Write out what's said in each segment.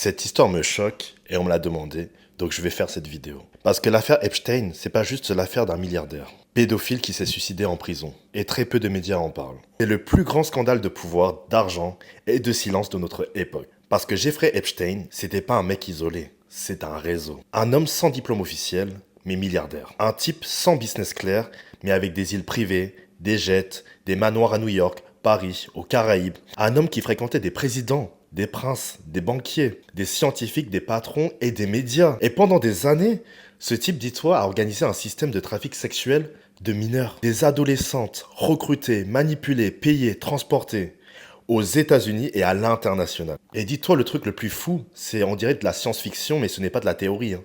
Cette histoire me choque et on me l'a demandé, donc je vais faire cette vidéo. Parce que l'affaire Epstein, c'est pas juste l'affaire d'un milliardaire, pédophile qui s'est suicidé en prison, et très peu de médias en parlent. C'est le plus grand scandale de pouvoir, d'argent et de silence de notre époque. Parce que Jeffrey Epstein, c'était pas un mec isolé, c'est un réseau. Un homme sans diplôme officiel, mais milliardaire. Un type sans business clair, mais avec des îles privées, des jets, des manoirs à New York, Paris, aux Caraïbes. Un homme qui fréquentait des présidents, des princes, des banquiers, des scientifiques, des patrons et des médias. Et pendant des années, ce type, dis-toi, a organisé un système de trafic sexuel de mineurs. Des adolescentes recrutées, manipulées, payées, transportées aux États-Unis et à l'international. Et dis-toi, le truc le plus fou, c'est on dirait de la science-fiction, mais ce n'est pas de la théorie, hein.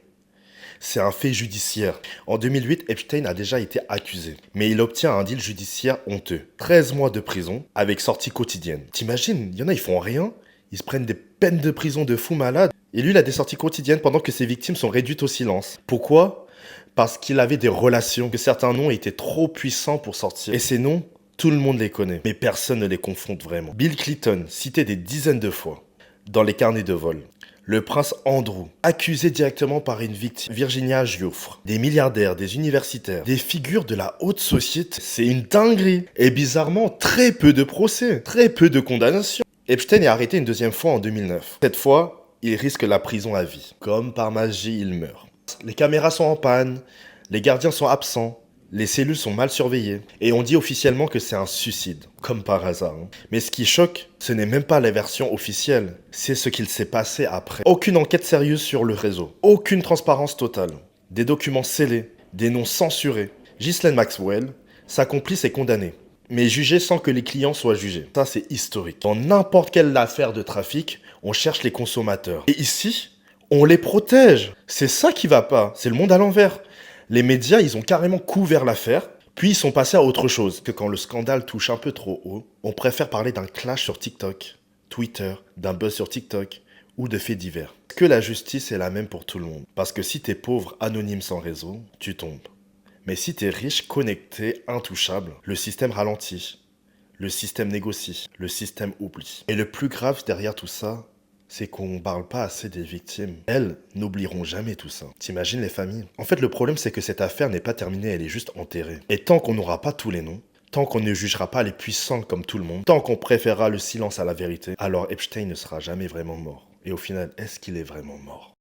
C'est un fait judiciaire. En 2008, Epstein a déjà été accusé. Mais il obtient un deal judiciaire honteux. 13 mois de prison avec sortie quotidienne. T'imagines, il y en a, ils font rien. Ils se prennent des peines de prison de fous malades. Et lui, il a des sorties quotidiennes pendant que ses victimes sont réduites au silence. Pourquoi? Parce qu'il avait des relations, que certains noms étaient trop puissants pour sortir. Et ces noms, tout le monde les connaît. Mais personne ne les confronte vraiment. Bill Clinton, cité des dizaines de fois dans les carnets de vol. Le prince Andrew, accusé directement par une victime, Virginia Giuffre. Des milliardaires, des universitaires, des figures de la haute société. C'est une dinguerie. Et bizarrement, très peu de procès, très peu de condamnations. Epstein est arrêté une deuxième fois en 2009. Cette fois, il risque la prison à vie. Comme par magie, il meurt. Les caméras sont en panne, les gardiens sont absents, les cellules sont mal surveillées. Et on dit officiellement que c'est un suicide, comme par hasard. Mais ce qui choque, ce n'est même pas la version officielle, c'est ce qu'il s'est passé après. Aucune enquête sérieuse sur le réseau, aucune transparence totale, des documents scellés, des noms censurés. Ghislaine Maxwell, sa complice est condamnée, mais jugée sans que les clients soient jugés. Ça, c'est historique. Dans n'importe quelle affaire de trafic, on cherche les consommateurs. Et ici, on les protège. C'est ça qui va pas, c'est le monde à l'envers. Les médias, ils ont carrément couvert l'affaire, puis ils sont passés à autre chose. Que quand le scandale touche un peu trop haut, on préfère parler d'un clash sur TikTok, Twitter, d'un buzz sur TikTok ou de faits divers. Que la justice est la même pour tout le monde. Parce que si t'es pauvre, anonyme sans réseau, tu tombes. Mais si t'es riche, connecté, intouchable, le système ralentit. Le système négocie. Le système oublie. Et le plus grave derrière tout ça, c'est qu'on ne parle pas assez des victimes. Elles n'oublieront jamais tout ça. T'imagines les familles? En fait, le problème, c'est que cette affaire n'est pas terminée, elle est juste enterrée. Et tant qu'on n'aura pas tous les noms, tant qu'on ne jugera pas les puissants comme tout le monde, tant qu'on préférera le silence à la vérité, alors Epstein ne sera jamais vraiment mort. Et au final, est-ce qu'il est vraiment mort?